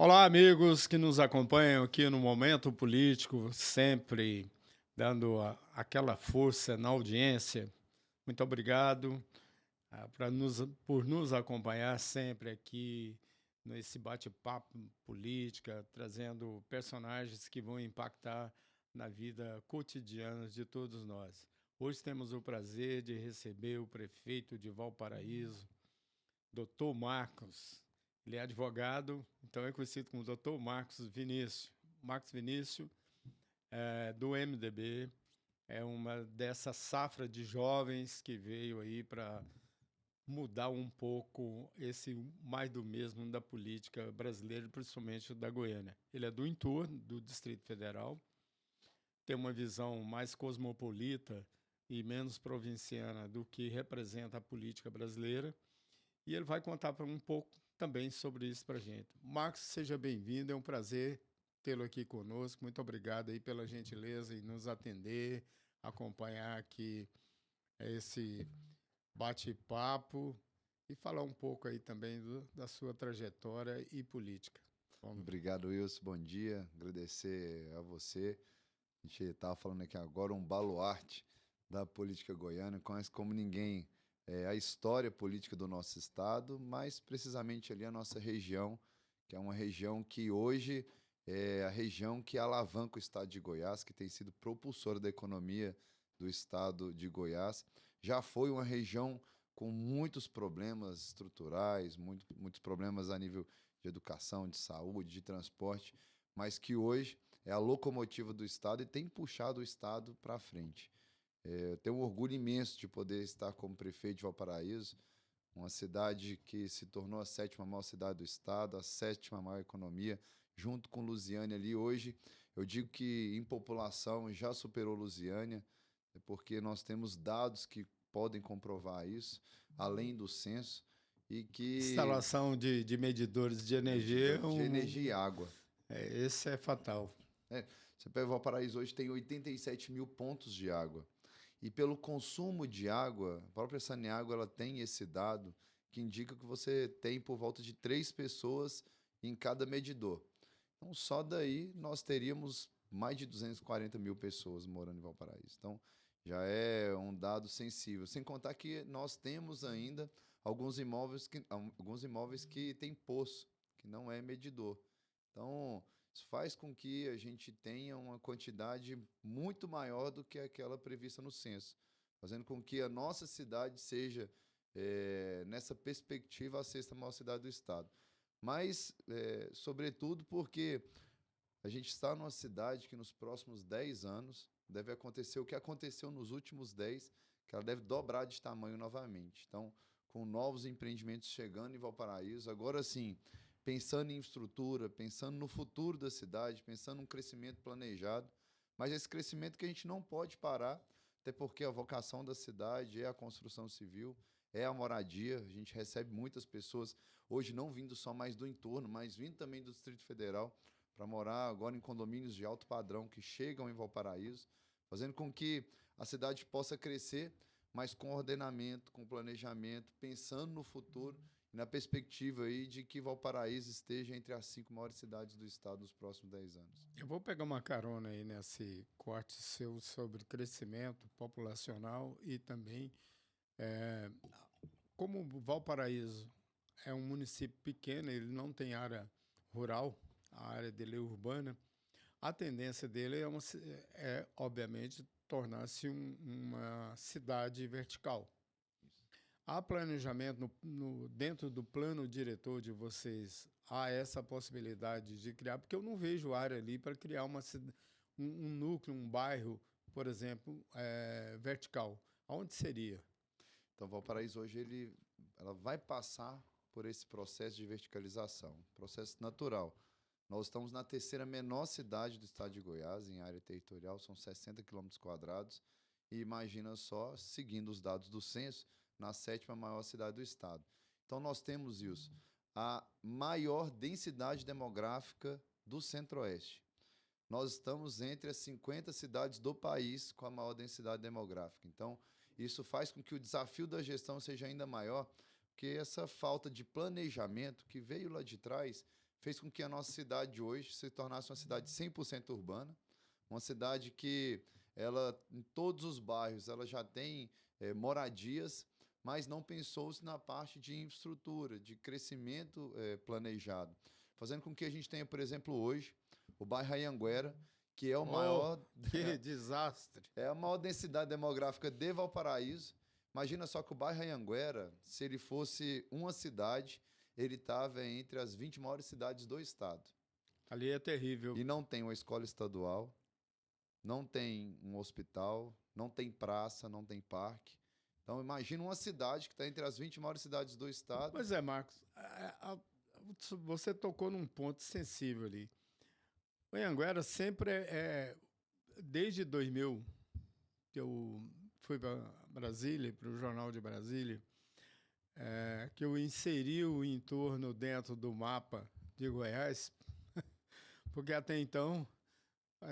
Olá, amigos que nos acompanham aqui no Momento Político, sempre dando aquela força na audiência. Muito obrigado por nos acompanhar sempre aqui nesse bate-papo política, trazendo personagens que vão impactar na vida cotidiana de todos nós. Hoje temos o prazer de receber o prefeito de Valparaíso, Doutor Marcos. Ele é advogado, então é conhecido como Doutor Marcos Vinícius. Marcos Vinícius é do MDB, é uma dessa safra de jovens que veio aí para mudar um pouco esse mais do mesmo da política brasileira, principalmente da Goiânia. Ele é do entorno do Distrito Federal, tem uma visão mais cosmopolita e menos provinciana do que representa a política brasileira. E ele vai contar um pouco também sobre isso para a gente. Marcos, seja bem-vindo, é um prazer tê-lo aqui conosco. Muito obrigado aí pela gentileza em nos atender, acompanhar aqui esse bate-papo e falar um pouco aí também da sua trajetória e política. Vamos. Obrigado, Wilson. Bom dia. Agradecer a você. A gente estava falando aqui agora um baluarte da política goiana, conhece como ninguém a história política do nosso estado, mais precisamente ali a nossa região, que é uma região que hoje é a região que alavanca o estado de Goiás, que tem sido propulsora da economia do estado de Goiás. Já foi uma região com muitos problemas estruturais, muitos problemas a nível de educação, de saúde, de transporte, mas que hoje é a locomotiva do Estado e tem puxado o Estado para frente. Eu tenho um orgulho imenso de poder estar como prefeito de Valparaíso, uma cidade que se tornou a sétima maior cidade do Estado, a sétima maior economia, junto com Lusiânia ali. Hoje, eu digo que em população já superou Lusiânia, porque nós temos dados que podem comprovar isso, além do censo, e que Instalação de medidores de energia, medidores de energia e água. esse é fatal. É, você pega o Valparaíso hoje tem 87 mil pontos de água. E pelo consumo de água, a própria Saneágua ela tem esse dado que indica que você tem por volta de 3 pessoas em cada medidor. Então, só daí nós teríamos mais de 240 mil pessoas morando em Valparaíso. Então, já é um dado sensível. Sem contar que nós temos ainda alguns imóveis que têm poço, que não é medidor. Então, isso faz com que a gente tenha uma quantidade muito maior do que aquela prevista no censo, fazendo com que a nossa cidade seja, nessa perspectiva, a sexta maior cidade do estado. Mas, sobretudo, porque a gente está numa cidade que nos próximos 10 anos deve acontecer o que aconteceu nos últimos 10, que ela deve dobrar de tamanho novamente. Então, com novos empreendimentos chegando em Valparaíso, agora sim, pensando em estrutura, pensando no futuro da cidade, pensando num crescimento planejado, mas esse crescimento que a gente não pode parar, até porque a vocação da cidade é a construção civil, é a moradia. A gente recebe muitas pessoas, hoje não vindo só mais do entorno, mas vindo também do Distrito Federal, para morar agora em condomínios de alto padrão que chegam em Valparaíso, fazendo com que a cidade possa crescer, mas com ordenamento, com planejamento, pensando no futuro e na perspectiva aí de que Valparaíso esteja entre as 5 maiores cidades do estado nos próximos 10 anos. Eu vou pegar uma carona aí nesse corte seu sobre crescimento populacional e também como Valparaíso é um município pequeno, ele não tem área rural, a área dele é urbana, a tendência dele obviamente, tornar-se uma cidade vertical. Há planejamento dentro do plano diretor de vocês, há essa possibilidade de criar, porque eu não vejo área ali para criar um núcleo, um bairro, por exemplo, vertical. Aonde seria? Então, Valparaíso hoje ela vai passar por esse processo de verticalização, processo natural. Nós estamos na terceira menor cidade do estado de Goiás, em área territorial, são 60 quilômetros quadrados. E imagina só, seguindo os dados do censo, na sétima maior cidade do estado. Então, nós temos isso, a maior densidade demográfica do Centro-Oeste. Nós estamos entre as 50 cidades do país com a maior densidade demográfica. Então, isso faz com que o desafio da gestão seja ainda maior, porque essa falta de planejamento que veio lá de trás fez com que a nossa cidade hoje se tornasse uma cidade 100% urbana, uma cidade que ela, em todos os bairros, ela já tem moradias, mas não pensou-se na parte de infraestrutura, de crescimento planejado, fazendo com que a gente tenha, por exemplo, hoje, o bairro Anhanguera, que é o Oh, maior, que desastre. é a maior densidade demográfica de Valparaíso. Imagina só que o bairro Anhanguera, se ele fosse uma cidade, ele estava entre as 20 maiores cidades do estado. Ali é terrível. E não tem uma escola estadual, não tem um hospital, não tem praça, não tem parque. Então, imagina uma cidade que está entre as 20 maiores cidades do estado. Pois é, Marcos, você tocou num ponto sensível ali. O Anhanguera sempre desde 2000, que eu fui para Brasília, para o Jornal de Brasília, que eu inseri o entorno dentro do mapa de Goiás, porque até então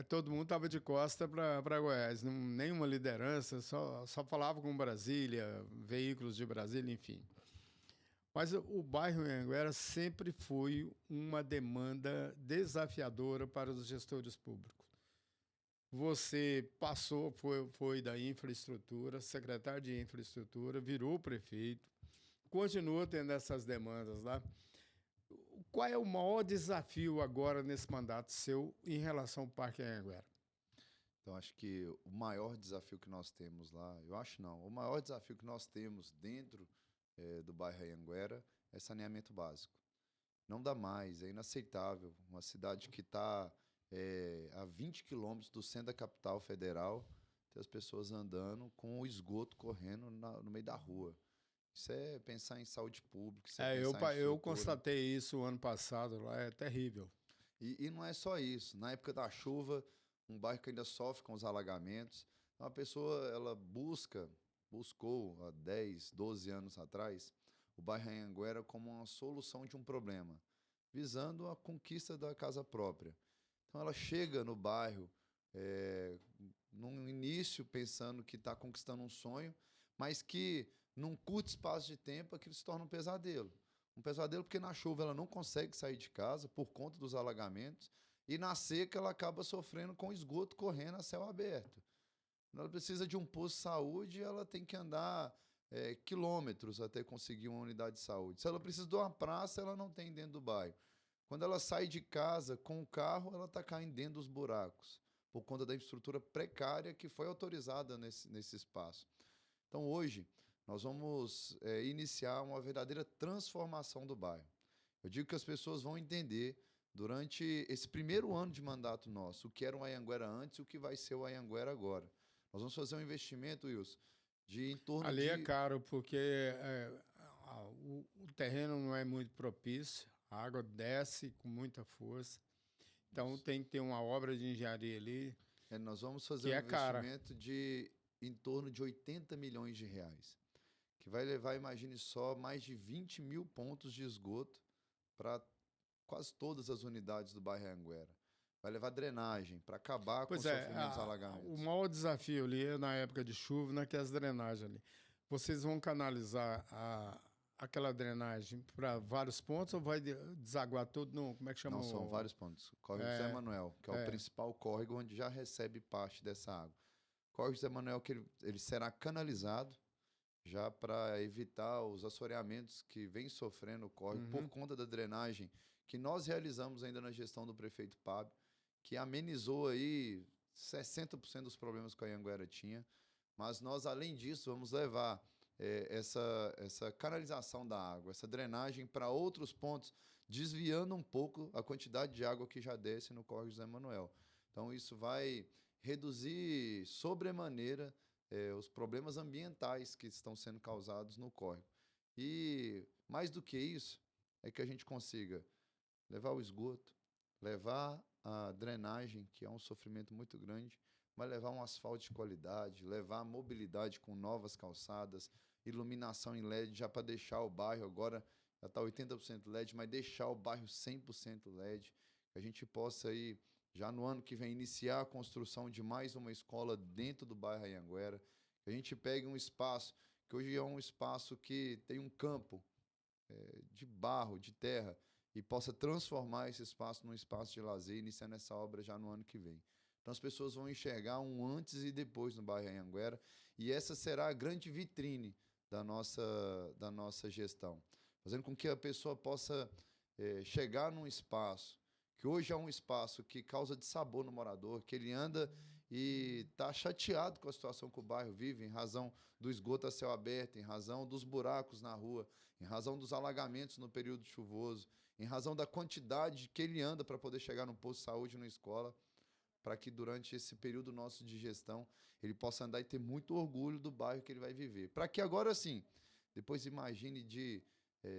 todo mundo estava de costa para Goiás, nenhuma liderança, só falava com Brasília, veículos de Brasília, enfim. Mas o bairro Anhanguera sempre foi uma demanda desafiadora para os gestores públicos. Você passou, foi da infraestrutura, secretário de infraestrutura, virou prefeito, continua tendo essas demandas lá. Qual é o maior desafio agora nesse mandato seu em relação ao Parque Anhanguera? Então, acho que o maior desafio que nós temos lá, eu acho não, o maior desafio que nós temos dentro do bairro Anhanguera é saneamento básico. Não dá mais, é inaceitável. Uma cidade que está a 20 quilômetros do centro da capital federal, ter as pessoas andando com o esgoto correndo no meio da rua. Isso é pensar em saúde pública, isso é pensar em infraestrutura. Eu constatei isso o ano passado, lá é terrível. E não é só isso. Na época da chuva, um bairro que ainda sofre com os alagamentos, uma pessoa ela buscou há 10, 12 anos atrás, o bairro Anhanguera como uma solução de um problema, visando a conquista da casa própria. Então ela chega no bairro, num início pensando que está conquistando um sonho, mas que num curto espaço de tempo aquilo se torna um pesadelo. Um pesadelo porque na chuva ela não consegue sair de casa por conta dos alagamentos e na seca ela acaba sofrendo com esgoto correndo a céu aberto. Ela precisa de um posto de saúde, ela tem que andar quilômetros até conseguir uma unidade de saúde. Se ela precisa de uma praça, ela não tem dentro do bairro. Quando ela sai de casa com o carro, ela está caindo dentro dos buracos, por conta da infraestrutura precária que foi autorizada nesse espaço. Então, hoje, nós vamos iniciar uma verdadeira transformação do bairro. Eu digo que as pessoas vão entender, durante esse primeiro ano de mandato nosso, o que era o Anhanguera antes e o que vai ser o Anhanguera agora. Nós vamos fazer um investimento, Wilson, de em torno Ali de... é caro, porque o terreno não é muito propício, a água desce com muita força, então Isso. tem que ter uma obra de engenharia ali nós vamos fazer que um é cara. investimento de em torno de 80 milhões de reais, que vai levar, imagine só, mais de 20 mil pontos de esgoto para quase todas as unidades do bairro Anhanguera. Vai levar drenagem para acabar com os sofrimentos O alagamentos. maior desafio ali é na época de chuva, naquelas drenagens ali. Vocês vão canalizar aquela drenagem para vários pontos ou vai desaguar tudo no, como é que chama? Não, são vários pontos. Córrego José Manuel, que é o principal córrego onde já recebe parte dessa água. Córrego José Manuel, que ele será canalizado já para evitar os assoreamentos que vem sofrendo o córrego por conta da drenagem que nós realizamos ainda na gestão do prefeito Pábio, que amenizou aí 60% dos problemas que a Anhanguera tinha, mas nós, além disso, vamos levar essa canalização da água, essa drenagem para outros pontos, desviando um pouco a quantidade de água que já desce no córrego José Manuel. Então, isso vai reduzir sobremaneira os problemas ambientais que estão sendo causados no córrego. E, mais do que isso, é que a gente consiga levar o esgoto, levar a drenagem, que é um sofrimento muito grande, mas levar um asfalto de qualidade, levar a mobilidade com novas calçadas, iluminação em LED, já para deixar o bairro agora, já está 80% LED, mas deixar o bairro 100% LED, que a gente possa aí, já no ano que vem, iniciar a construção de mais uma escola dentro do bairro Anhanguera, que a gente pegue um espaço, que hoje é um espaço que tem um campo de barro, de terra, e possa transformar esse espaço num espaço de lazer, iniciando essa obra já no ano que vem. Então as pessoas vão enxergar um antes e depois no bairro Anhanguera, e essa será a grande vitrine da nossa gestão, fazendo com que a pessoa possa chegar num espaço que hoje é um espaço que causa dissabor no morador, que ele anda e está chateado com a situação que o bairro vive, em razão do esgoto a céu aberto, em razão dos buracos na rua, em razão dos alagamentos no período chuvoso, em razão da quantidade que ele anda para poder chegar no posto de saúde, na escola, para que durante esse período nosso de gestão ele possa andar e ter muito orgulho do bairro que ele vai viver. Para que agora sim, depois imagine de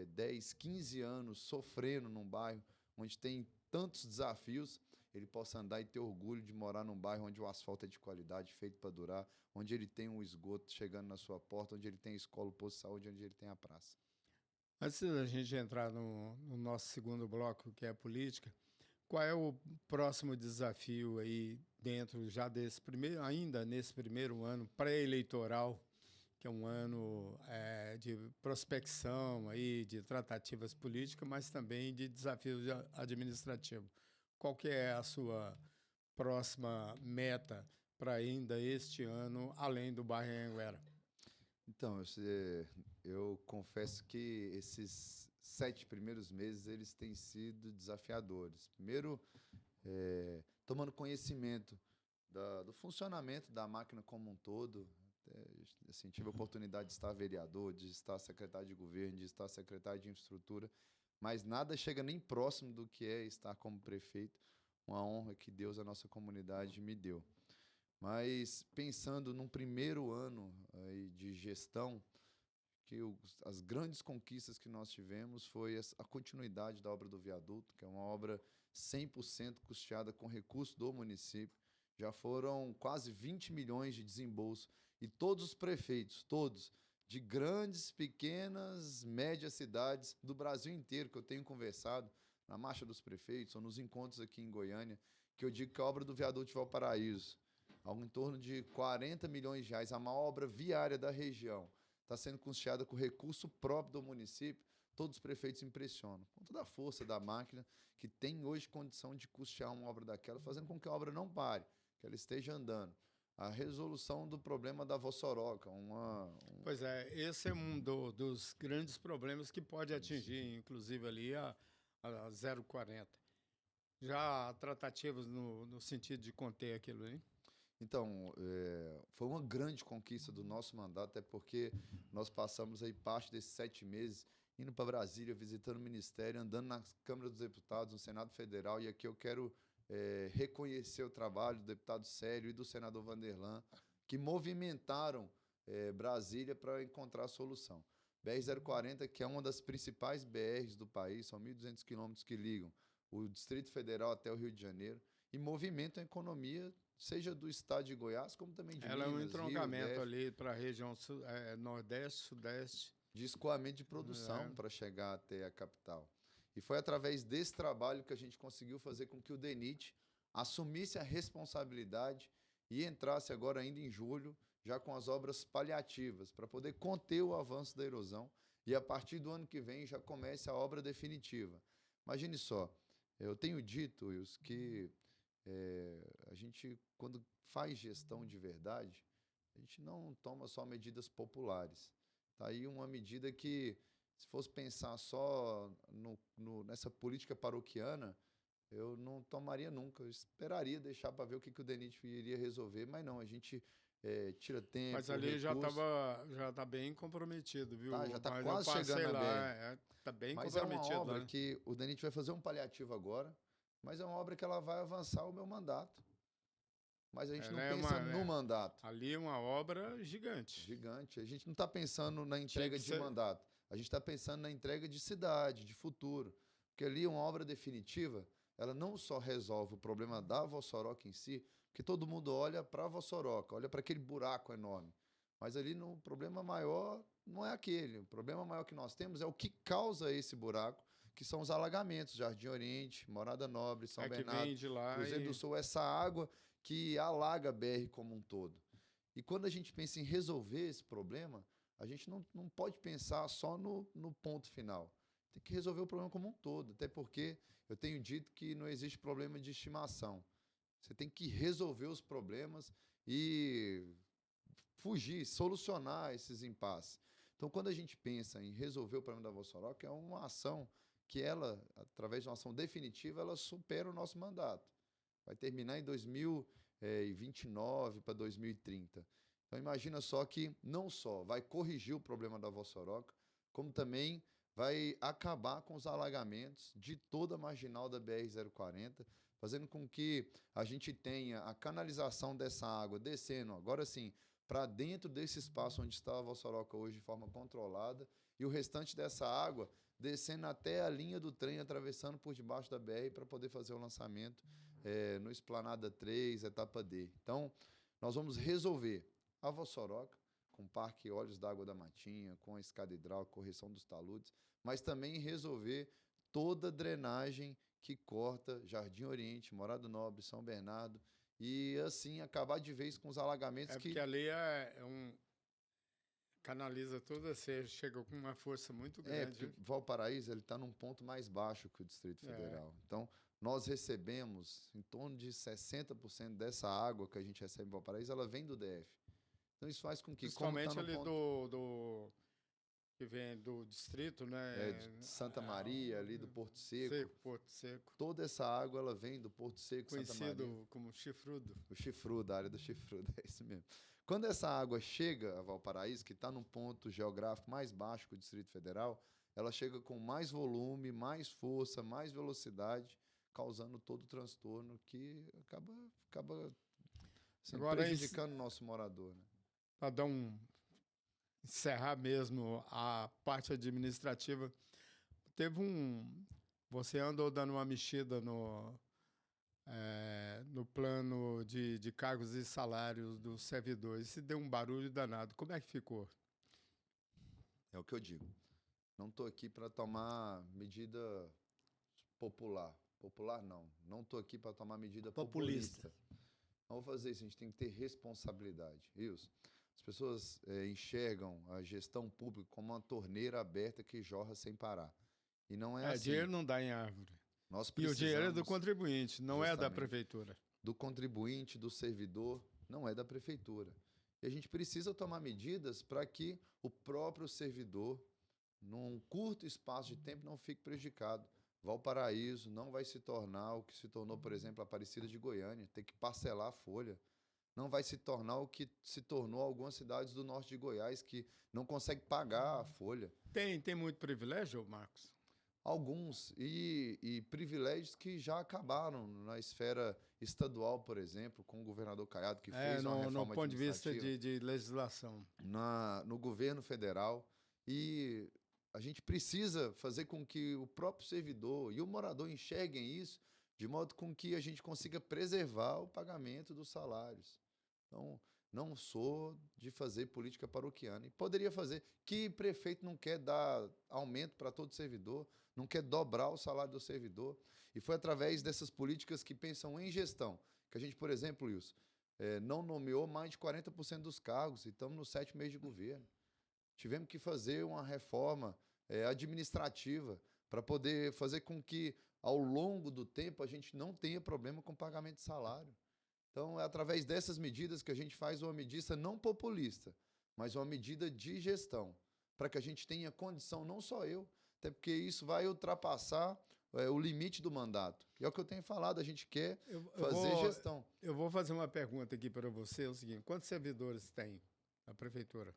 10, 15 anos sofrendo num bairro onde tem tantos desafios, ele possa andar e ter orgulho de morar num bairro onde o asfalto é de qualidade, feito para durar, onde ele tem um esgoto chegando na sua porta, onde ele tem a escola, o posto de saúde, onde ele tem a praça. Antes da gente entrar no nosso segundo bloco, que é a política, qual é o próximo desafio aí dentro já desse primeiro, ainda nesse primeiro ano pré-eleitoral, que é um ano de prospecção aí, de tratativas políticas, mas também de desafios administrativos. Qual que é a sua próxima meta para ainda este ano, além do bairro Anhanguera? Então, eu confesso que esses 7 primeiros meses eles têm sido desafiadores. Primeiro, tomando conhecimento do funcionamento da máquina como um todo. Assim, tive a oportunidade de estar vereador, de estar secretário de governo, de estar secretário de infraestrutura, mas nada chega nem próximo do que é estar como prefeito, uma honra que Deus, a nossa comunidade, me deu. Mas pensando num primeiro ano aí de gestão, que as grandes conquistas que nós tivemos foi a continuidade da obra do viaduto, que é uma obra 100% custeada com recursos do município. Já foram quase 20 milhões de desembolso e todos os prefeitos, todos, de grandes, pequenas, médias cidades do Brasil inteiro, que eu tenho conversado na Marcha dos Prefeitos ou nos encontros aqui em Goiânia, que eu digo que a obra do viaduto de Valparaíso, algo em torno de 40 milhões de reais, a maior obra viária da região, está sendo custeada com recurso próprio do município. Todos os prefeitos impressionam, com toda a força da máquina, que tem hoje condição de custear uma obra daquela, fazendo com que a obra não pare, que ela esteja andando. A resolução do problema da Vossoroca. Pois é, esse é um dos grandes problemas que pode atingir, inclusive, ali a 040. Já há tratativas no sentido de conter aquilo, hein? Então, foi uma grande conquista do nosso mandato, até porque nós passamos aí parte desses 7 meses indo para Brasília, visitando o Ministério, andando na Câmara dos Deputados, no Senado Federal, e aqui eu quero reconhecer o trabalho do deputado Célio e do senador Vanderlan, que movimentaram Brasília para encontrar a solução. BR-040, que é uma das principais BRs do país, são 1.200 quilômetros que ligam o Distrito Federal até o Rio de Janeiro, e movimentam a economia seja do estado de Goiás, como também de Ela é um Minas, Rio, entroncamento DF, ali para a região Nordeste, Sudeste. de escoamento de produção para chegar até a capital. E foi através desse trabalho que a gente conseguiu fazer com que o DENIT assumisse a responsabilidade e entrasse agora ainda em julho, já com as obras paliativas, para poder conter o avanço da erosão e a partir do ano que vem já comece a obra definitiva. Imagine só, eu tenho dito, Wilson, que a gente, quando faz gestão de verdade, a gente não toma só medidas populares. Está aí uma medida que, se fosse pensar só nessa política paroquiana, eu não tomaria nunca. Eu esperaria deixar para ver o que o DENIT iria resolver, mas não, a gente tira tempo, Mas ali recurso. já está bem comprometido, Tá, já viu? está Mas eu quase chegando passei na BR. lá, está bem Mas é uma comprometido lá, obra né? que o DENIT vai fazer um paliativo agora, mas é uma obra que ela vai avançar o meu mandato. Mas a gente não Ela é pensa no mandato. ali é uma obra gigante. Gigante. A gente não está pensando na Tinha entrega que de ser. mandato. A gente está pensando na entrega de cidade, de futuro. Porque ali uma obra definitiva, ela não só resolve o problema da Vossoroca em si, porque todo mundo olha para a Vossoroca, olha para aquele buraco enorme. Mas ali o problema maior não é aquele. O problema maior que nós temos é o que causa esse buraco, que são os alagamentos, Jardim Oriente, Morada Nobre, São É que Bernardo, vem de lá Cruzeiro do e Sul, essa água que alaga a BR como um todo. E quando a gente pensa em resolver esse problema, a gente não pode pensar só no ponto final. tem que resolver o problema como um todo, até porque eu tenho dito que não existe problema de estimação. Você tem que resolver os problemas e fugir, solucionar esses impasses. Então, quando a gente pensa em resolver o problema da Vossoroca, é uma ação que ela, através de uma ação definitiva, ela supera o nosso mandato. Vai terminar em 2029 para 2030. Então, imagina só que não só vai corrigir o problema da Vossoroca, como também vai acabar com os alagamentos de toda a marginal da BR-040, fazendo com que a gente tenha a canalização dessa água descendo, agora sim, para dentro desse espaço onde está a Vossoroca hoje de forma controlada, e o restante dessa água descendo até a linha do trem, atravessando por debaixo da BR para poder fazer o lançamento no Esplanada 3, etapa D. Então, nós vamos resolver a Vossoroca, com o Parque Olhos d'Água da Matinha, com a escada hidráulica, correção dos taludes, mas também resolver toda a drenagem que corta Jardim Oriente, Morada Nobre, São Bernardo, e assim acabar de vez com os alagamentos É porque ali canaliza tudo, você chega com uma força muito grande. Porque Valparaíso está num ponto mais baixo que o Distrito Federal. Então, nós recebemos em torno de 60% dessa água que a gente recebe em Valparaíso, ela vem do DF. Então, isso faz com que... Principalmente como tá ali ponto... que vem do distrito, né? De Santa Maria, ali do Porto Seco. Porto Seco. Toda essa água, ela vem do Porto Seco, Conhecido Santa Maria. Conhecido como Chifrudo. O Chifrudo, a área do Chifrudo, é isso mesmo. Quando essa água chega a Valparaíso, que está num ponto geográfico mais baixo que o Distrito Federal, ela chega com mais volume, mais força, mais velocidade, causando todo o transtorno que acaba assim, prejudicando o nosso morador. Né? Para dar encerrar mesmo a parte administrativa, você andou dando uma mexida no plano de cargos e salários dos servidores, e deu um barulho danado. Como é que ficou? É o que eu digo. Não estou aqui para tomar medida popular. Popular, não. Não estou aqui para tomar medida populista. Não vou fazer isso, a gente tem que ter responsabilidade. Isso. As pessoas enxergam a gestão pública como uma torneira aberta que jorra sem parar. E não é assim. Dinheiro não dá em árvore. Nós e o dinheiro é do contribuinte, não é da prefeitura. Do contribuinte, do servidor, não é da prefeitura. E a gente precisa tomar medidas para que o próprio servidor, num curto espaço de tempo, não fique prejudicado. Valparaíso não vai se tornar o que se tornou, por exemplo, a Aparecida de Goiânia, ter que parcelar a folha. Não vai se tornar o que se tornou algumas cidades do norte de Goiás, que não conseguem pagar a folha. Tem muito privilégio, Marcos? Alguns, e privilégios que já acabaram na esfera estadual, por exemplo, com o governador Caiado, que fez uma reforma no ponto de vista de legislação. No governo federal. E a gente precisa fazer com que o próprio servidor e o morador enxerguem isso, de modo com que a gente consiga preservar o pagamento dos salários. Então, não sou de fazer política paroquiana. E poderia fazer. Que prefeito não quer dar aumento para todo servidor, não quer dobrar o salário do servidor? E foi através dessas políticas que pensam em gestão, que a gente, por exemplo, Wilson, não nomeou mais de 40% dos cargos, e estamos no 7º mês de governo. Tivemos que fazer uma reforma administrativa para poder fazer com que, ao longo do tempo, a gente não tenha problema com pagamento de salário. Então, é através dessas medidas que a gente faz uma medida não populista, mas uma medida de gestão, para que a gente tenha condição, não só eu, até porque isso vai ultrapassar o limite do mandato. E é o que eu tenho falado, a gente quer fazer gestão. Eu vou fazer uma pergunta aqui para você, é o seguinte: quantos servidores tem a prefeitura?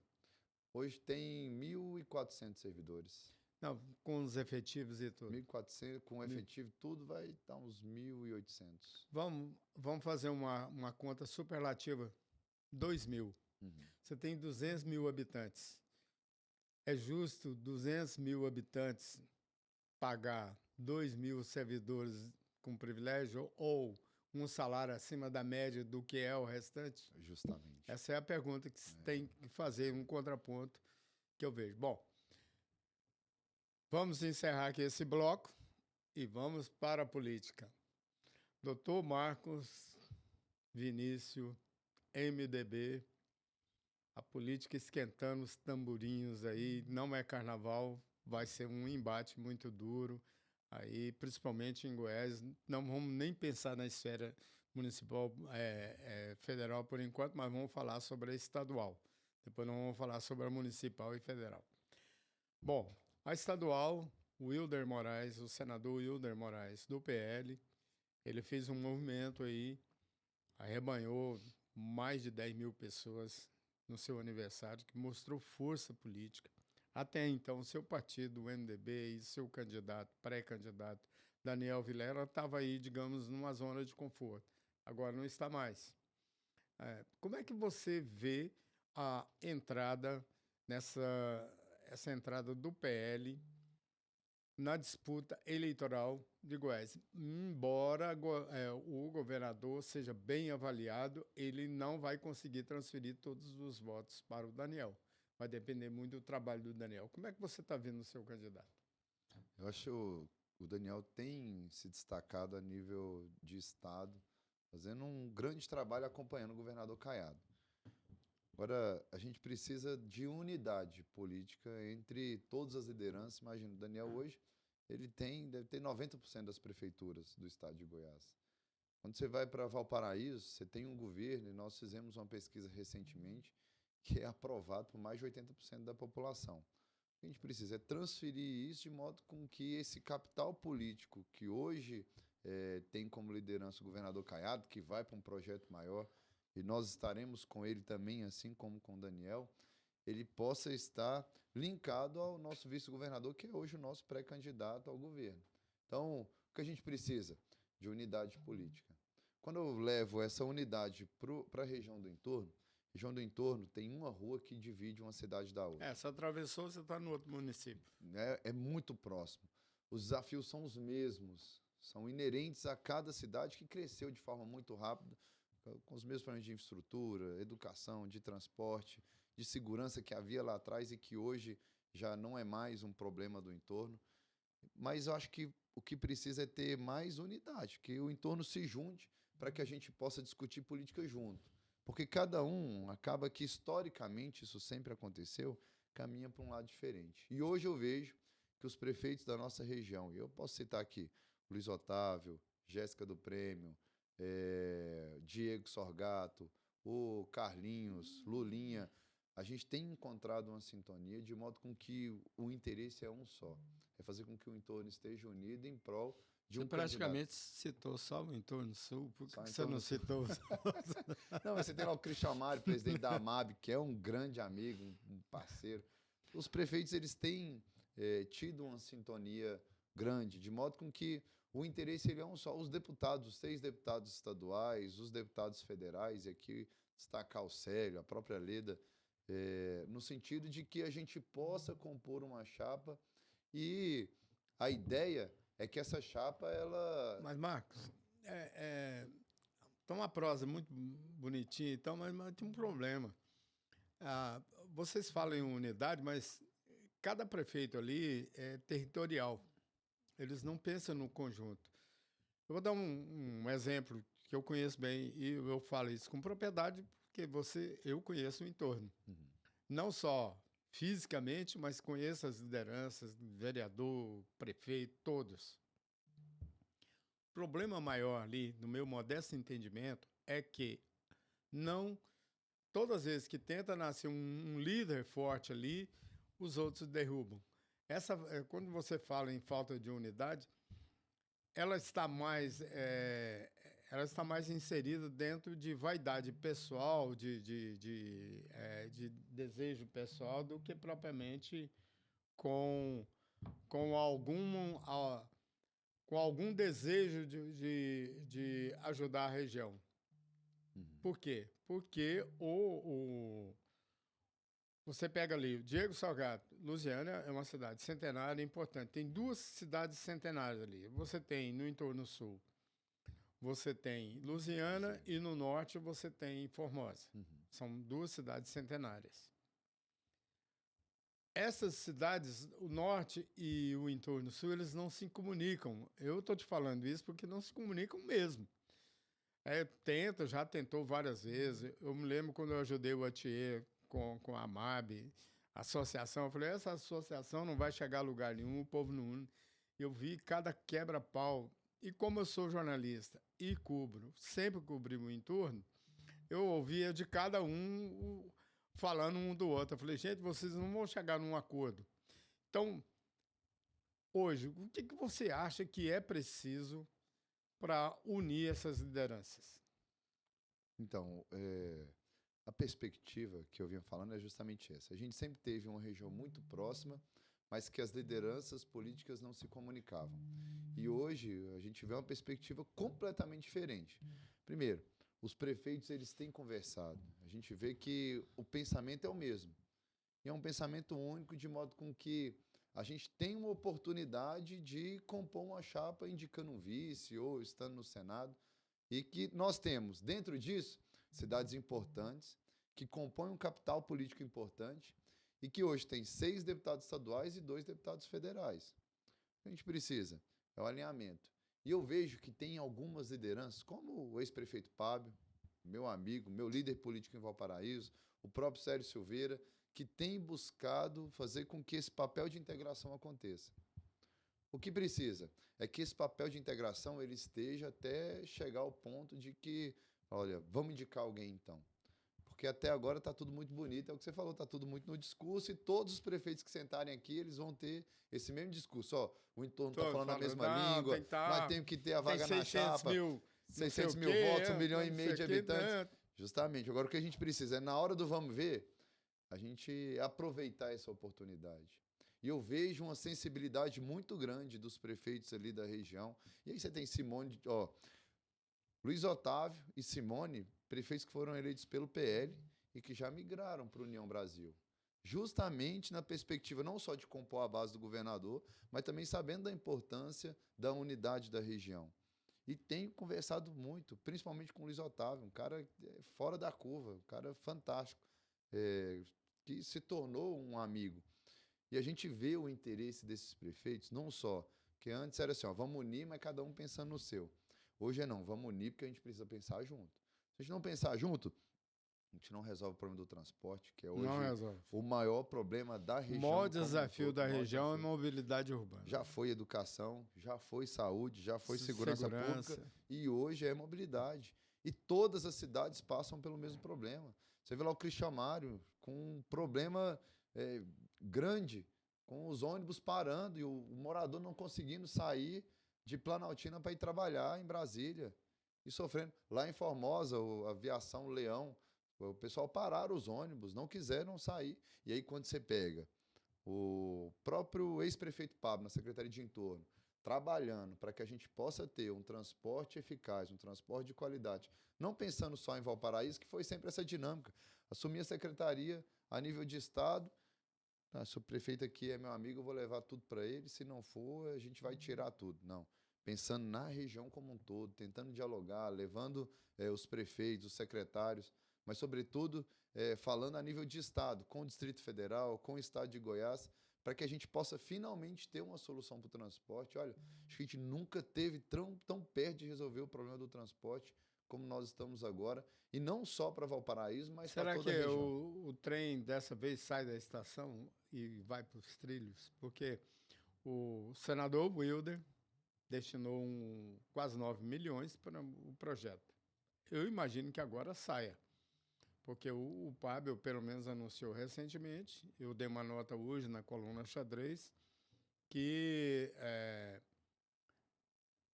Hoje tem 1.400 servidores. Não, com os efetivos e tudo. 1.400, com efetivo tudo vai estar uns 1.800. Vamos fazer uma conta superlativa, 2.000. Uhum. Você tem 200 mil habitantes. É justo 200 mil habitantes pagar 2.000 servidores com privilégio ou um salário acima da média do que é o restante? Justamente. Essa é a pergunta que tem que fazer, um contraponto que eu vejo. Bom, vamos encerrar aqui esse bloco e vamos para a política. Doutor Marcos Vinícius, MDB, a política esquentando os tamborinhos aí, não é carnaval, vai ser um embate muito duro. Aí, principalmente em Goiás, não vamos nem pensar na esfera municipal, federal por enquanto, mas vamos falar sobre a estadual. Depois nós vamos falar sobre a municipal e federal. Bom, a estadual, o senador Wilder Moraes, do PL, ele fez um movimento aí, arrebanhou mais de 10 mil pessoas no seu aniversário, que mostrou força política. Até então, seu partido, o MDB, e seu candidato, pré-candidato, Daniel Vilela, estava aí, digamos, numa zona de conforto. Agora não está mais. Como é que você vê a entrada essa entrada do PL na disputa eleitoral de Goiás? Embora o governador seja bem avaliado, ele não vai conseguir transferir todos os votos para o Daniel. Vai depender muito do trabalho do Daniel. Como é que você está vendo o seu candidato? Eu acho que o Daniel tem se destacado a nível de estado, fazendo um grande trabalho acompanhando o governador Caiado. Agora, a gente precisa de unidade política entre todas as lideranças. Imagina, o Daniel hoje, deve ter 90% das prefeituras do estado de Goiás. Quando você vai para Valparaíso, você tem um governo, e nós fizemos uma pesquisa recentemente, que é aprovado por mais de 80% da população. O que a gente precisa é transferir isso de modo com que esse capital político que hoje tem como liderança o governador Caiado, que vai para um projeto maior, e nós estaremos com ele também, assim como com o Daniel, ele possa estar linkado ao nosso vice-governador, que é hoje o nosso pré-candidato ao governo. Então, o que a gente precisa? De unidade política. Quando eu levo essa unidade para a região do entorno tem uma rua que divide uma cidade da outra. Você atravessou, você está no outro município. É muito próximo. Os desafios são os mesmos, são inerentes a cada cidade que cresceu de forma muito rápida, com os mesmos problemas de infraestrutura, educação, de transporte, de segurança que havia lá atrás e que hoje já não é mais um problema do entorno. Mas eu acho que o que precisa é ter mais unidade, que o entorno se junte para que a gente possa discutir política junto. Porque cada um acaba que, historicamente, isso sempre aconteceu, caminha para um lado diferente. E hoje eu vejo que os prefeitos da nossa região, e eu posso citar aqui Luiz Otávio, Jéssica do Prêmio, Diego Sorgato, o Carlinhos, Lulinha, a gente tem encontrado uma sintonia de modo com que o interesse é um só. É fazer com que o entorno esteja unido em prol de um Você praticamente candidato. citou só o entorno sul, por que Só você não citou os outros? Não, mas você tem lá o Cristian Mário, presidente da AMAB, que é um grande amigo, um parceiro. Os prefeitos eles têm tido uma sintonia grande, de modo com que o interesse ele é um só. Os deputados, os 6 deputados estaduais, os deputados federais, e aqui destacar o Célio, a própria Leda, no sentido de que a gente possa compor uma chapa e a ideia é que essa chapa, ela... Mas, Marcos, tá uma prosa muito bonitinha, então, mas tem um problema. Vocês falam em unidade, mas cada prefeito ali é territorial. Eles não pensam no conjunto. Eu vou dar um exemplo que eu conheço bem e eu falo isso com propriedade porque eu conheço o entorno. Uhum. Não só fisicamente, mas conheço as lideranças, vereador, prefeito, todos. O problema maior ali, no meu modesto entendimento, é que não todas as vezes que tenta nascer um líder forte ali, os outros derrubam. Quando você fala em falta de unidade, ela está mais inserida dentro de vaidade pessoal, de desejo pessoal, do que propriamente com, com algum, com algum desejo de ajudar a região. Uhum. Por quê? Porque você pega ali, o Diego Salgado, Lusiânia é uma cidade centenária importante. Tem 2 cidades centenárias ali. Você tem no entorno sul, você tem Lusiânia e no norte você tem Formosa. Uhum. São 2 cidades centenárias. Essas cidades, o norte e o entorno sul, eles não se comunicam. Eu estou te falando isso porque não se comunicam mesmo. Já tentou várias vezes. Eu me lembro quando eu ajudei o Atier com a AMAB, associação. Eu falei, essa associação não vai chegar a lugar nenhum, o povo não une. Eu vi cada quebra-pau. E como eu sou jornalista e cubro, sempre cobri o entorno, eu ouvia de cada um falando um do outro. Eu falei, gente, vocês não vão chegar num acordo. Então, hoje, o que você acha que é preciso para unir essas lideranças? Então, a perspectiva que eu vinha falando é justamente essa. A gente sempre teve uma região muito próxima, mas que as lideranças políticas não se comunicavam. E hoje a gente vê uma perspectiva completamente diferente. Primeiro, os prefeitos eles têm conversado. A gente vê que o pensamento é o mesmo. E é um pensamento único, de modo com que a gente tem uma oportunidade de compor uma chapa indicando um vice ou estando no Senado. E que nós temos, dentro disso, cidades importantes, que compõem um capital político importante e que hoje tem 6 deputados estaduais e 2 deputados federais. O que a gente precisa é o alinhamento. E eu vejo que tem algumas lideranças, como o ex-prefeito Pábio, meu amigo, meu líder político em Valparaíso, o próprio Sérgio Silveira, que tem buscado fazer com que esse papel de integração aconteça. O que precisa é que esse papel de integração ele esteja até chegar ao ponto de que, olha, vamos indicar alguém então. Porque até agora está tudo muito bonito, é o que você falou, está tudo muito no discurso e todos os prefeitos que sentarem aqui, eles vão ter esse mesmo discurso. Ó, o entorno está falando a mesma língua, Tem que nós tá, temos que ter a tem vaga na 600 chapa, mil, não sei 600 o mil quê, votos, 1,5 milhão não sei o de quê, habitantes. né? Justamente. Agora o que a gente precisa é, na hora do vamos ver, a gente aproveitar essa oportunidade. E eu vejo uma sensibilidade muito grande dos prefeitos ali da região. E aí você tem Simone, ó, Luiz Otávio e Simone, prefeitos que foram eleitos pelo PL e que já migraram para a União Brasil. Justamente na perspectiva não só de compor a base do governador, mas também sabendo da importância da unidade da região. E tenho conversado muito, principalmente com o Luiz Otávio, um cara fora da curva, um cara fantástico, que se tornou um amigo. E a gente vê o interesse desses prefeitos, não só, que antes era assim, ó, vamos unir, mas cada um pensando no seu. Hoje é não, vamos unir porque a gente precisa pensar junto. Se a gente não pensar junto, a gente não resolve o problema do transporte, que é Não hoje resolve. o maior problema da O região maior como um desafio todo. da O maior região é desafio. mobilidade urbana. Já foi educação, já foi saúde, já foi segurança pública e hoje é mobilidade. E todas as cidades passam pelo mesmo problema. Você vê lá o Cristian Mário com um problema grande, com os ônibus parando e o morador não conseguindo sair de Planaltina para ir trabalhar em Brasília e sofrendo. Lá em Formosa, a aviação Leão, o pessoal pararam os ônibus, não quiseram sair. E aí quando você pega o próprio ex-prefeito Pablo, na Secretaria de Entorno, trabalhando para que a gente possa ter um transporte eficaz, um transporte de qualidade, não pensando só em Valparaíso, que foi sempre essa dinâmica. Assumir a secretaria a nível de Estado, se o prefeito aqui é meu amigo, eu vou levar tudo para ele, se não for, a gente vai tirar tudo. Não. Pensando na região como um todo, tentando dialogar, levando os prefeitos, os secretários, mas, sobretudo, falando a nível de Estado, com o Distrito Federal, com o Estado de Goiás, para que a gente possa finalmente ter uma solução para o transporte. Olha, acho que a gente nunca teve tão perto de resolver o problema do transporte como nós estamos agora, e não só para Valparaíso, mas para toda a região. Será que o trem dessa vez sai da estação e vai para os trilhos? Porque o senador Wilder destinou quase 9 milhões para o projeto. Eu imagino que agora saia, porque o Pábio, pelo menos, anunciou recentemente, eu dei uma nota hoje na coluna Xadrez, que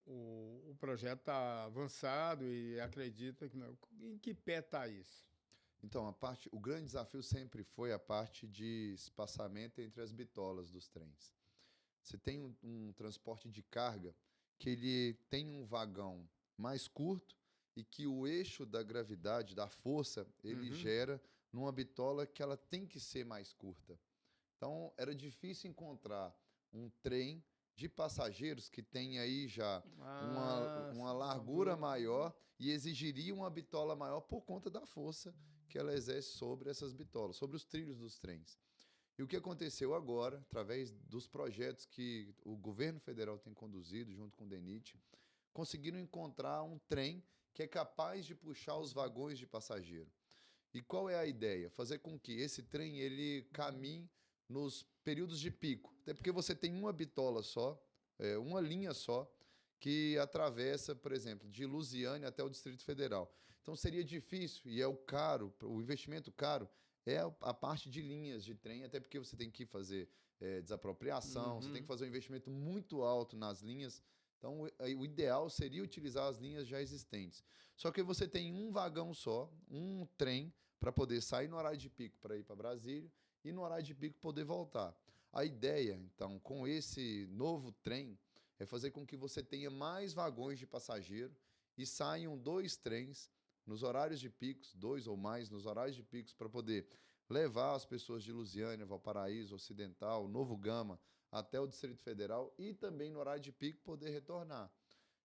o projeto está avançado e acredita que... Em que pé está isso? Então, o grande desafio sempre foi a parte de espaçamento entre as bitolas dos trens. Você tem um transporte de carga que ele tem um vagão mais curto e que o eixo da gravidade, da força, ele gera numa bitola que ela tem que ser mais curta. Então, era difícil encontrar um trem de passageiros que tem aí já uma largura maior e exigiria uma bitola maior por conta da força que ela exerce sobre essas bitolas, sobre os trilhos dos trens. E o que aconteceu agora, através dos projetos que o governo federal tem conduzido, junto com o DENIT, conseguiram encontrar um trem que é capaz de puxar os vagões de passageiro. E qual é a ideia? Fazer com que esse trem ele caminhe nos períodos de pico. Até porque você tem uma bitola só, uma linha só, que atravessa, por exemplo, de Lusiânia até o Distrito Federal. Então seria difícil, e é o investimento caro é a parte de linhas de trem, até porque você tem que fazer desapropriação, você tem que fazer um investimento muito alto nas linhas. Então, o ideal seria utilizar as linhas já existentes. Só que você tem um vagão só, um trem, para poder sair no horário de pico para ir para Brasília e no horário de pico poder voltar. A ideia, então, com esse novo trem, é fazer com que você tenha mais vagões de passageiro e saiam 2 trens nos horários de picos, 2 ou mais nos horários de picos, para poder levar as pessoas de Lusiânia, Valparaíso, Ocidental, Novo Gama, até o Distrito Federal e também no horário de pico poder retornar.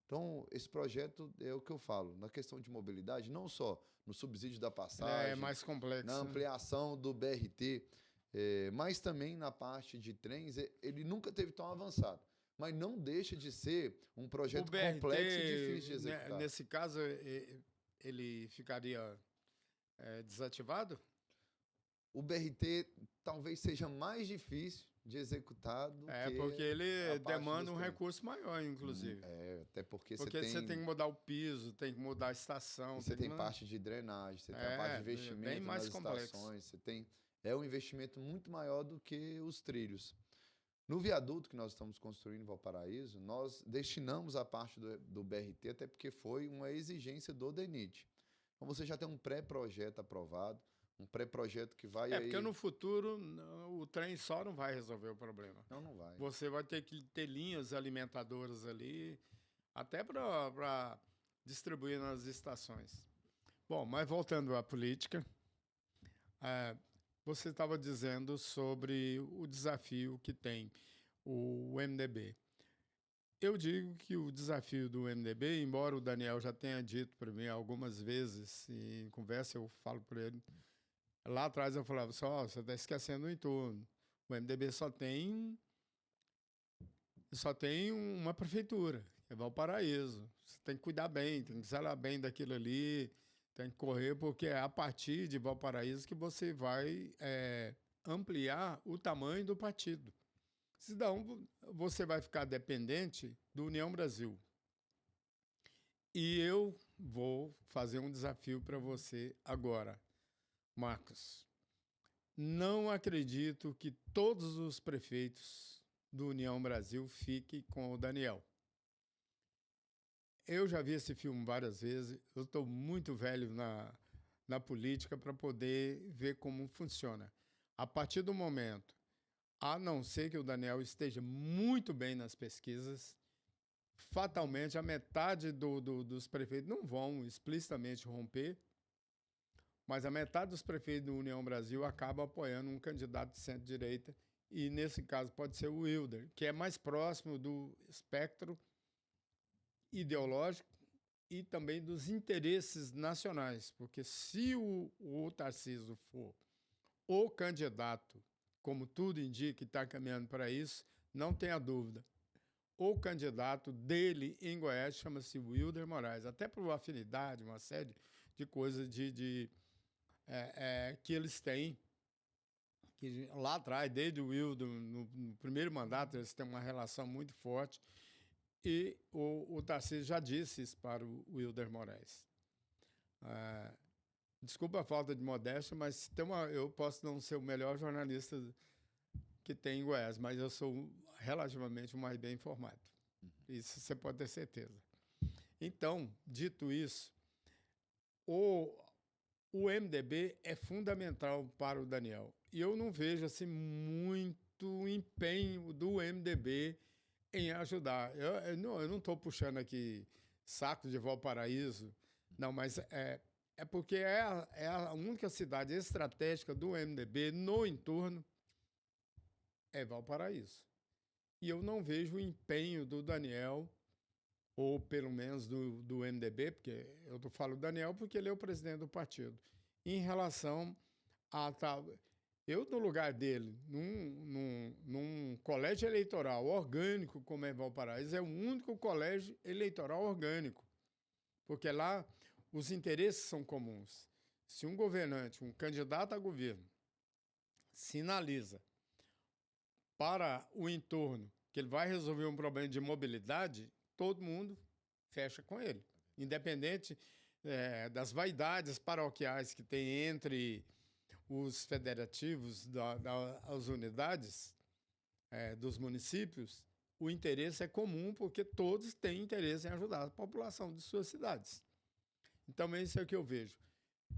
Então, esse projeto é o que eu falo, na questão de mobilidade, não só no subsídio da passagem, É mais complexo, na ampliação do BRT, mas também na parte de trens, ele nunca teve tão avançado. Mas não deixa de ser um projeto BRT, complexo e difícil de executar. Nesse caso, ele ficaria desativado? O BRT talvez seja mais difícil de executar do que porque ele demanda um trens. recurso maior, inclusive. Até porque você tem que mudar o piso, tem que mudar a estação. Você tem parte de drenagem, você tem a parte de investimento bem mais nas complexo. estações. É um investimento muito maior do que os trilhos. No viaduto que nós estamos construindo em Valparaíso, nós destinamos a parte do BRT, até porque foi uma exigência do DENIT. Então você já tem um pré-projeto aprovado, um pré-projeto que vai porque no futuro o trem só não vai resolver o problema. Não vai. Você vai ter que ter linhas alimentadoras ali, até para distribuir nas estações. Bom, mas voltando à política, você estava dizendo sobre o desafio que tem o MDB. Eu digo que o desafio do MDB, embora o Daniel já tenha dito para mim algumas vezes, e em conversa eu falo para ele, lá atrás eu falava só, você está esquecendo o entorno. O MDB só tem uma prefeitura, que é Valparaíso. Você tem que cuidar bem, tem que zelar bem daquilo ali, tem que correr, porque é a partir de Valparaíso que você vai ampliar o tamanho do partido. Senão, você vai ficar dependente do União Brasil. E eu vou fazer um desafio para você agora, Marcos. Não acredito que todos os prefeitos do União Brasil fiquem com o Daniel. Eu já vi esse filme várias vezes, eu estou muito velho na política para poder ver como funciona. A partir do momento, a não ser que o Daniel esteja muito bem nas pesquisas, fatalmente a metade dos prefeitos não vão explicitamente romper, mas a metade dos prefeitos do União Brasil acaba apoiando um candidato de centro-direita, e nesse caso pode ser o Wilder, que é mais próximo do espectro ideológico e também dos interesses nacionais, porque se o Tarcísio for o candidato, como tudo indica que está caminhando para isso, não tenha dúvida, o candidato dele em Goiás chama-se Wilder Moraes, até por uma afinidade, uma série de coisas que eles têm, que lá atrás, desde o Wilder, no primeiro mandato, eles têm uma relação muito forte, e o Tarcísio já disse isso para o Wilder Moraes. Desculpa a falta de modéstia, mas eu posso não ser o melhor jornalista que tem em Goiás, mas eu sou relativamente o mais bem informado. Isso você pode ter certeza. Então, dito isso, o MDB é fundamental para o Daniel. E eu não vejo assim, muito empenho do MDB em ajudar. Eu não estou puxando aqui saco de Valparaíso, não, mas é porque é a única cidade estratégica do MDB no entorno é Valparaíso. E eu não vejo o empenho do Daniel, ou pelo menos do MDB, porque eu falo Daniel porque ele é o presidente do partido, em relação a tal. Eu, no lugar dele, num colégio eleitoral orgânico, como é Valparaíso, é o único colégio eleitoral orgânico, porque lá os interesses são comuns. Se um governante, um candidato a governo, sinaliza para o entorno que ele vai resolver um problema de mobilidade, todo mundo fecha com ele. Independente das vaidades paroquiais que tem entre os federativos das unidades dos municípios, o interesse é comum porque todos têm interesse em ajudar a população de suas cidades. Então, isso é o que eu vejo.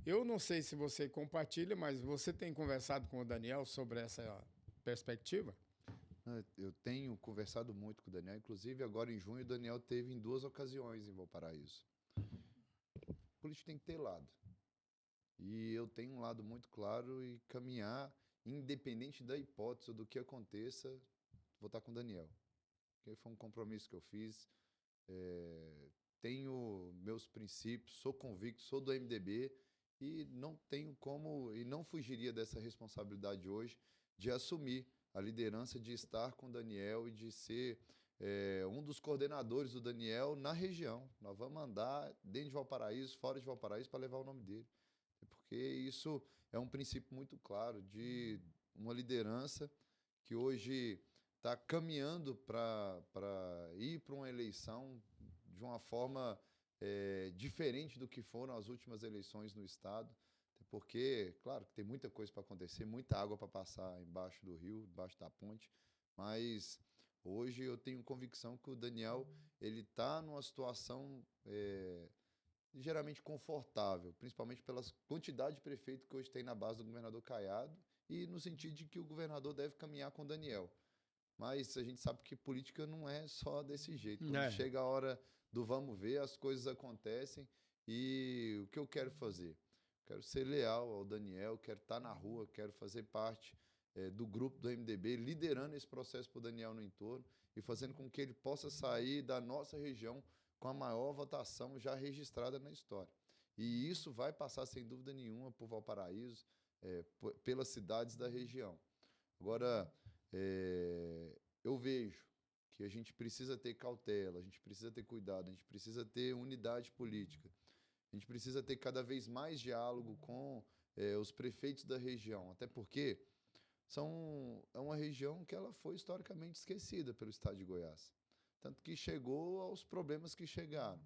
Eu não sei se você compartilha, mas você tem conversado com o Daniel sobre essa perspectiva? Eu tenho conversado muito com o Daniel, inclusive agora em junho o Daniel teve em 2 ocasiões em Valparaíso. O político tem que ter lado. E eu tenho um lado muito claro e caminhar, independente da hipótese do que aconteça, vou estar com o Daniel. Porque foi um compromisso que eu fiz. Tenho meus princípios, sou convicto, sou do MDB e não tenho como, e não fugiria dessa responsabilidade hoje de assumir a liderança, de estar com o Daniel e de ser um dos coordenadores do Daniel na região. Nós vamos andar dentro de Valparaíso, fora de Valparaíso, para levar o nome dele. Porque isso é um princípio muito claro de uma liderança que hoje está caminhando para ir para uma eleição de uma forma diferente do que foram as últimas eleições no Estado. Porque, claro, que tem muita coisa para acontecer, muita água para passar embaixo do rio, embaixo da ponte, mas hoje eu tenho convicção que o Daniel ele está numa situação ligeiramente confortável, principalmente pela quantidade de prefeito que hoje tem na base do governador Caiado e no sentido de que o governador deve caminhar com o Daniel. Mas a gente sabe que política não é só desse jeito. Quando chega a hora do vamos ver, as coisas acontecem e o que eu quero fazer? Quero ser leal ao Daniel, quero estar na rua, quero fazer parte do grupo do MDB, liderando esse processo para o Daniel no entorno e fazendo com que ele possa sair da nossa região com a maior votação já registrada na história. E isso vai passar, sem dúvida nenhuma, por Valparaíso, pelas cidades da região. Agora, eu vejo que a gente precisa ter cautela, a gente precisa ter cuidado, a gente precisa ter unidade política. A gente precisa ter cada vez mais diálogo com os prefeitos da região, até porque é uma região que ela foi historicamente esquecida pelo estado de Goiás. Tanto que chegou aos problemas que chegaram.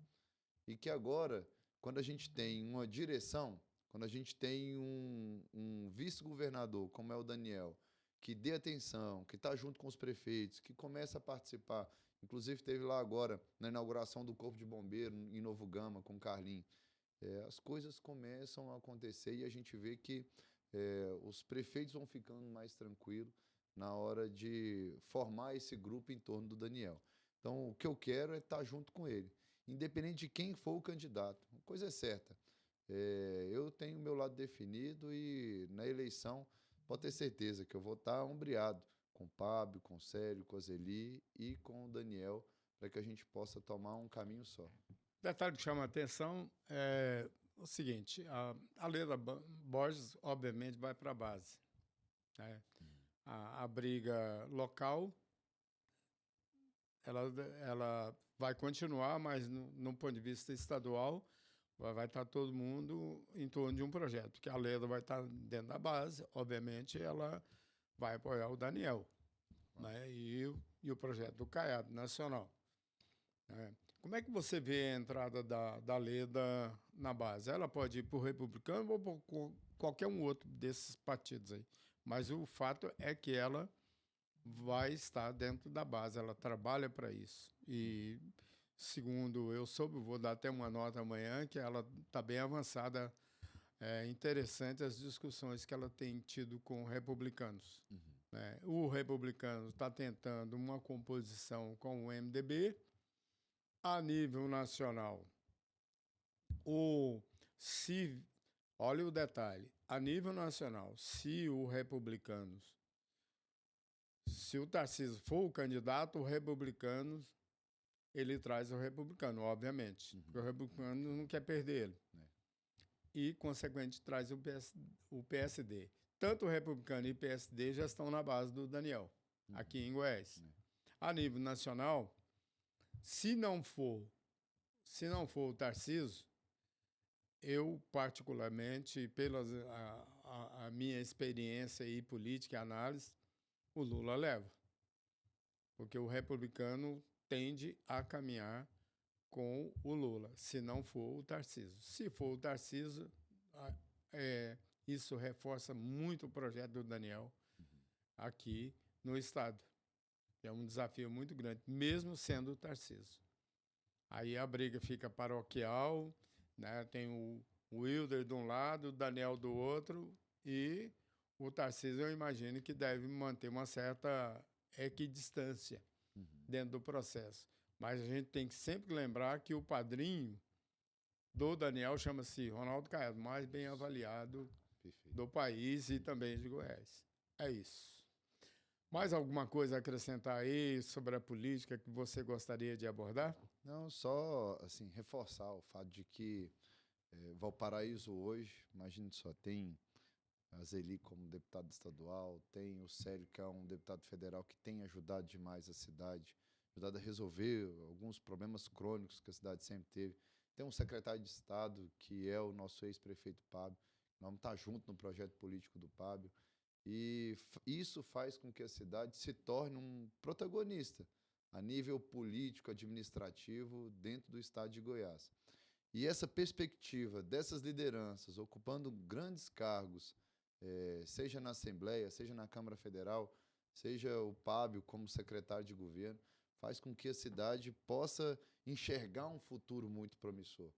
E que agora, quando a gente tem uma direção, quando a gente tem um vice-governador, como é o Daniel, que dê atenção, que está junto com os prefeitos, que começa a participar, inclusive teve lá agora, na inauguração do Corpo de Bombeiro, em Novo Gama, com o Carlinho, as coisas começam a acontecer e a gente vê que os prefeitos vão ficando mais tranquilos na hora de formar esse grupo em torno do Daniel. Então, o que eu quero é estar junto com ele, independente de quem for o candidato. Uma coisa é certa, eu tenho o meu lado definido e na eleição pode ter certeza que eu vou estar ombreado com o Pablo, com o Célio, com a Zeli e com o Daniel, para que a gente possa tomar um caminho só. Detalhe que chama a atenção é o seguinte, a Leila Borges, obviamente, vai para a base. Né? A briga local, ela vai continuar, mas no ponto de vista estadual, vai estar todo mundo em torno de um projeto, que a Leila vai estar dentro da base, obviamente, ela vai apoiar o Daniel, né? E o projeto do Caiado Nacional. Né? Como é que você vê a entrada da Leda na base? Ela pode ir para o Republicano ou por qualquer um outro desses partidos aí. Mas o fato é que ela vai estar dentro da base, ela trabalha para isso. E, segundo eu soube, vou dar até uma nota amanhã, que ela está bem avançada. É interessante as discussões que ela tem tido com republicanos. Né? O republicano está tentando uma composição com o MDB, a nível nacional, olha o detalhe, a nível nacional, se o Tarcísio for o candidato, o republicano, ele traz o republicano, obviamente, porque o republicano não quer perder ele. E, consequentemente, traz o PSD. Tanto o republicano e o PSD já estão na base do Daniel, aqui em Goiás. A nível nacional, se não for o Tarcísio, eu, particularmente, pela a minha experiência aí, política e análise, o Lula leva. Porque o republicano tende a caminhar com o Lula, se não for o Tarcísio. Se for o Tarcísio, isso reforça muito o projeto do Daniel aqui no Estado. É um desafio muito grande, mesmo sendo o Tarcísio. Aí a briga fica paroquial, né? Tem o Wilder de um lado, o Daniel do outro, e o Tarcísio, eu imagino que deve manter uma certa equidistância dentro do processo. Mas a gente tem que sempre lembrar que o padrinho do Daniel chama-se Ronaldo Caiado, mais bem avaliado do país e também de Goiás. É isso. Mais alguma coisa a acrescentar aí sobre a política que você gostaria de abordar? Não, só assim, reforçar o fato de que Valparaíso hoje, imagine só, tem a Zeli como deputado estadual, tem o Célio, que é um deputado federal que tem ajudado demais a cidade, ajudado a resolver alguns problemas crônicos que a cidade sempre teve. Tem um secretário de Estado, que é o nosso ex-prefeito Pábio, nós vamos estar juntos no projeto político do Pábio, e isso faz com que a cidade se torne um protagonista a nível político, administrativo, dentro do estado de Goiás. E essa perspectiva dessas lideranças ocupando grandes cargos, seja na Assembleia, seja na Câmara Federal, seja o Pábio como secretário de governo, faz com que a cidade possa enxergar um futuro muito promissor.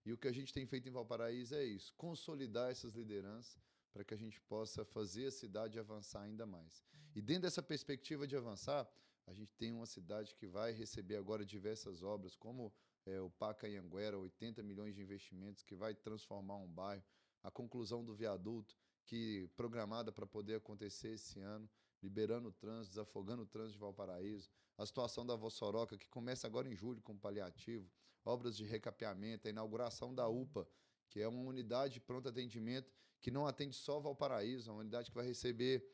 E o que a gente tem feito em Valparaíso é isso, consolidar essas lideranças para que a gente possa fazer a cidade avançar ainda mais. E dentro dessa perspectiva de avançar, a gente tem uma cidade que vai receber agora diversas obras, como o Paca Anhanguera, 80 milhões de investimentos, que vai transformar um bairro, a conclusão do viaduto, que programada para poder acontecer esse ano, liberando o trânsito, desafogando o trânsito de Valparaíso, a situação da Vossoroca, que começa agora em julho com paliativo, obras de recapeamento, a inauguração da UPA, que é uma unidade de pronto atendimento que não atende só Valparaíso, é uma unidade que vai receber,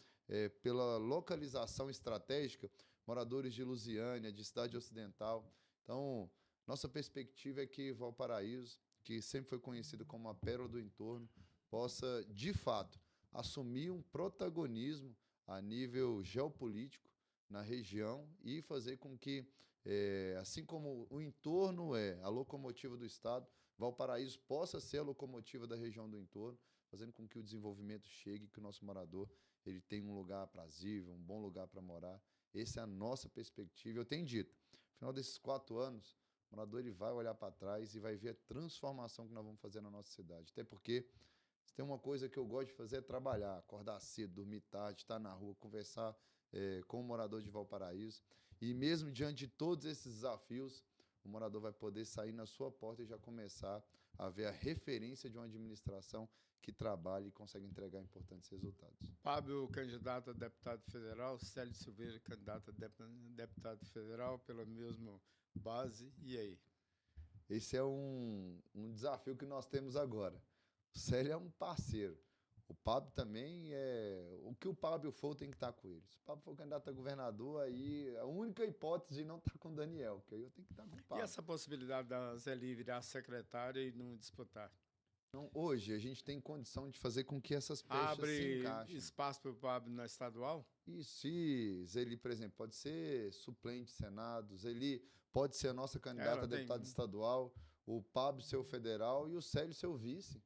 pela localização estratégica, moradores de Lusiânia, de Cidade Ocidental. Então, nossa perspectiva é que Valparaíso, que sempre foi conhecido como a pérola do entorno, possa, de fato, assumir um protagonismo a nível geopolítico na região e fazer com que, assim como o entorno é a locomotiva do Estado, Valparaíso possa ser a locomotiva da região do entorno, fazendo com que o desenvolvimento chegue, que o nosso morador ele tenha um lugar aprazível, um bom lugar para morar. Essa é a nossa perspectiva. Eu tenho dito, no final desses 4 anos, o morador ele vai olhar para trás e vai ver a transformação que nós vamos fazer na nossa cidade. Até porque, se tem uma coisa que eu gosto de fazer é trabalhar, acordar cedo, dormir tarde, estar na rua, conversar com o morador de Valparaíso. E mesmo diante de todos esses desafios, o morador vai poder sair na sua porta e já começar a ver a referência de uma administração que trabalha e consegue entregar importantes resultados. Fábio, candidato a deputado federal, Célio Silveira, candidato a deputado federal pela mesma base, e aí? Esse é um desafio que nós temos agora. O Célio é um parceiro. O Pábio também é... O que o Pábio for, tem que estar com ele. Se o Pábio for candidato a governador, aí a única hipótese de não estar com o Daniel, que aí eu tenho que estar com o Pábio. E essa possibilidade da Zeli virar secretária e não disputar? Então, hoje, a gente tem condição de fazer com que essas peças se encaixem. Abre espaço para o Pábio na estadual? Isso, se Zeli, por exemplo, pode ser suplente de Senado, Zeli pode ser a nossa candidata a deputada estadual, o Pábio ser o federal e o Célio ser o vice.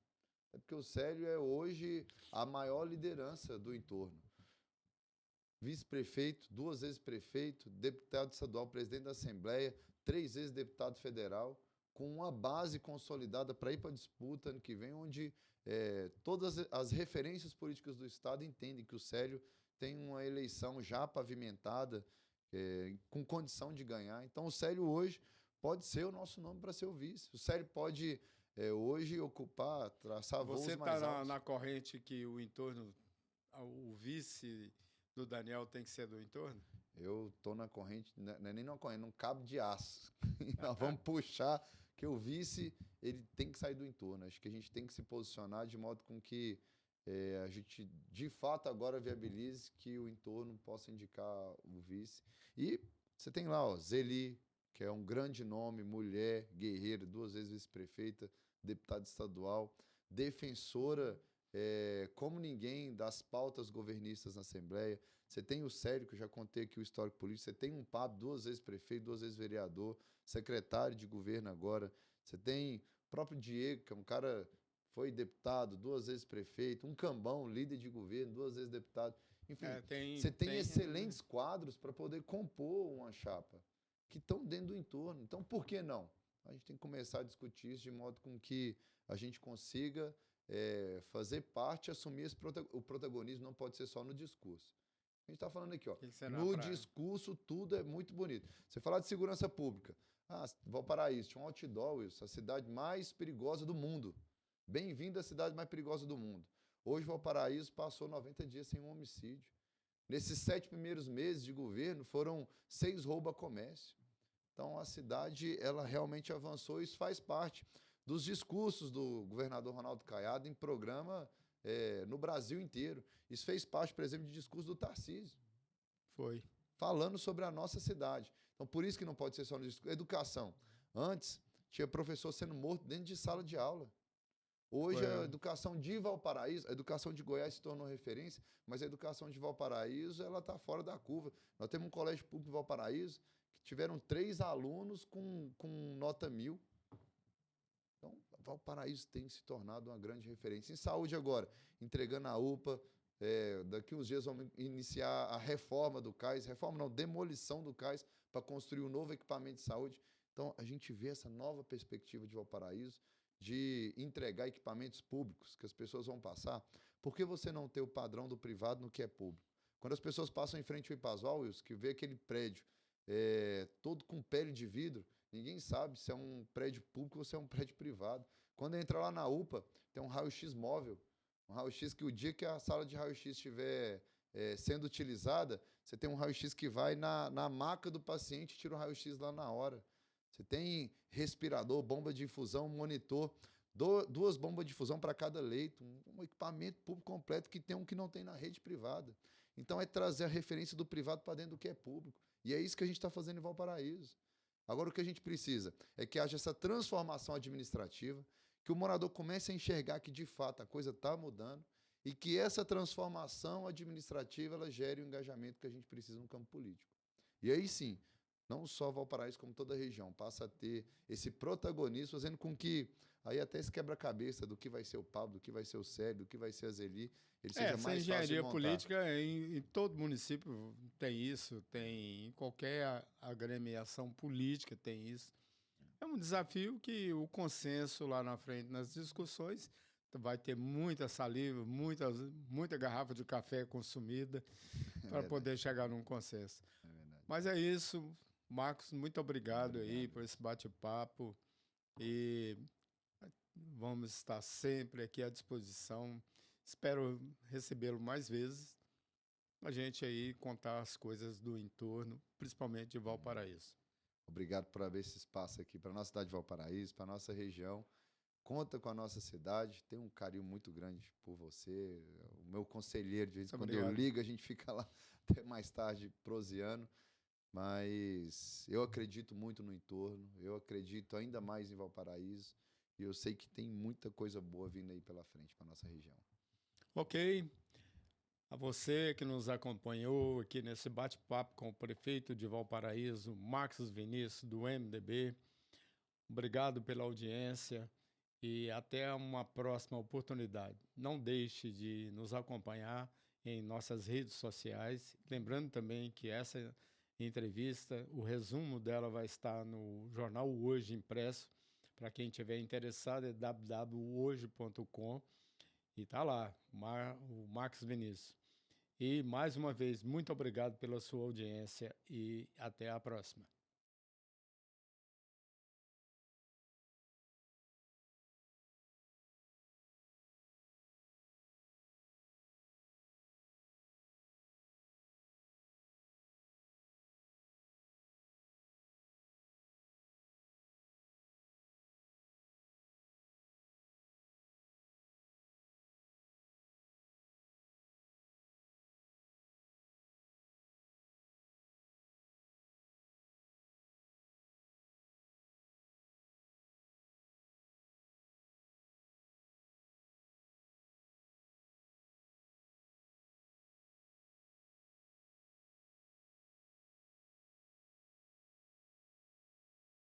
É porque o Célio é hoje a maior liderança do entorno. Vice-prefeito, 2 vezes prefeito, deputado estadual, presidente da Assembleia, 3 vezes deputado federal, com uma base consolidada para ir para a disputa ano que vem, onde todas as referências políticas do Estado entendem que o Célio tem uma eleição já pavimentada, com condição de ganhar. Então, o Célio hoje pode ser o nosso nome para ser o vice. O Célio pode hoje ocupar, traçar voos mais altos. Você está na corrente que o entorno, o vice do Daniel tem que ser do entorno? Eu estou na corrente, não é nem na corrente, num cabo de aço. Nós vamos puxar, que o vice ele tem que sair do entorno. Acho que a gente tem que se posicionar de modo com que a gente, de fato, agora viabilize que o entorno possa indicar o vice. E você tem lá, Zeli, que é um grande nome, mulher, guerreira, 2 vezes vice-prefeita, deputada estadual, defensora como ninguém das pautas governistas na Assembleia. Você tem o Célio, que eu já contei aqui o histórico político, você tem um Pablo, 2 vezes prefeito, 2 vezes vereador, secretário de governo agora, você tem o próprio Diego, que é um cara, foi deputado, 2 vezes prefeito, um Cambão, líder de governo, 2 vezes deputado. Enfim, você tem excelentes quadros para poder compor uma chapa que estão dentro do entorno. Então, por que não? A gente tem que começar a discutir isso de modo com que a gente consiga fazer parte, assumir o protagonismo, não pode ser só no discurso. A gente está falando aqui, ó, no discurso tudo é muito bonito. Você falar de segurança pública, Valparaíso, tinha um outdoor, Wilson, a cidade mais perigosa do mundo. Bem-vindo à cidade mais perigosa do mundo. Hoje, Valparaíso passou 90 dias sem um homicídio. Nesses 7 primeiros meses de governo, foram 6 roubos a comércio. Então, a cidade, ela realmente avançou. Isso faz parte dos discursos do governador Ronaldo Caiado em programa no Brasil inteiro. Isso fez parte, por exemplo, de discurso do Tarcísio. Foi. Falando sobre a nossa cidade. Então, por isso que não pode ser só no discurso. Educação. Antes, tinha professor sendo morto dentro de sala de aula. Hoje, a educação de Valparaíso, a educação de Goiás se tornou referência, mas a educação de Valparaíso está fora da curva. Nós temos um colégio público de Valparaíso que tiveram 3 alunos com nota 1000. Então, Valparaíso tem se tornado uma grande referência. Em saúde agora, entregando a UPA, daqui uns dias vamos iniciar a reforma do CAIS, reforma não, demolição do CAIS, para construir um novo equipamento de saúde. Então, a gente vê essa nova perspectiva de Valparaíso, de entregar equipamentos públicos que as pessoas vão passar. Por que você não ter o padrão do privado no que é público? Quando as pessoas passam em frente ao Ipasval, Wilson, que vê aquele prédio todo com pele de vidro, ninguém sabe se é um prédio público ou se é um prédio privado. Quando entra lá na UPA, tem um raio-x móvel, um raio-x que o dia que a sala de raio-x estiver sendo utilizada, você tem um raio-x que vai na maca do paciente e tira o raio-x lá na hora. Você tem respirador, bomba de infusão, monitor, 2 bombas de infusão para cada leito, um equipamento público completo que tem um que não tem na rede privada. Então, é trazer a referência do privado para dentro do que é público. E é isso que a gente está fazendo em Valparaíso. Agora, o que a gente precisa é que haja essa transformação administrativa, que o morador comece a enxergar que, de fato, a coisa está mudando e que essa transformação administrativa ela gere o engajamento que a gente precisa no campo político. E aí, sim, não só Valparaíso, como toda a região, passa a ter esse protagonismo, fazendo com que, aí até esse quebra-cabeça do que vai ser o Pablo, do que vai ser o Célio, do que vai ser a Zeli, ele seja mais fácil de montar. Essa engenharia política, em todo município tem isso, tem em qualquer agremiação política tem isso. É um desafio que o consenso lá na frente, nas discussões, vai ter muita saliva, muita garrafa de café consumida para poder chegar num consenso. É verdade. Mas é isso, Marcos, muito obrigado aí por esse bate-papo e vamos estar sempre aqui à disposição. Espero recebê-lo mais vezes, a gente aí contar as coisas do entorno, principalmente de Valparaíso. Obrigado por abrir esse espaço aqui para a nossa cidade de Valparaíso, para a nossa região. Conta com a nossa cidade, tem um carinho muito grande por você, o meu conselheiro, de vez em quando eu ligo, a gente fica lá até mais tarde proseando, mas eu acredito muito no entorno, eu acredito ainda mais em Valparaíso, e eu sei que tem muita coisa boa vindo aí pela frente para a nossa região. Ok. A você que nos acompanhou aqui nesse bate-papo com o prefeito de Valparaíso, Marcos Vinícius, do MDB, obrigado pela audiência e até uma próxima oportunidade. Não deixe de nos acompanhar em nossas redes sociais. Lembrando também que essa entrevista, o resumo dela vai estar no jornal Hoje impresso. Para quem estiver interessado, é www.hoje.com e está lá, o Marcos Vinícius. E, mais uma vez, muito obrigado pela sua audiência e até a próxima.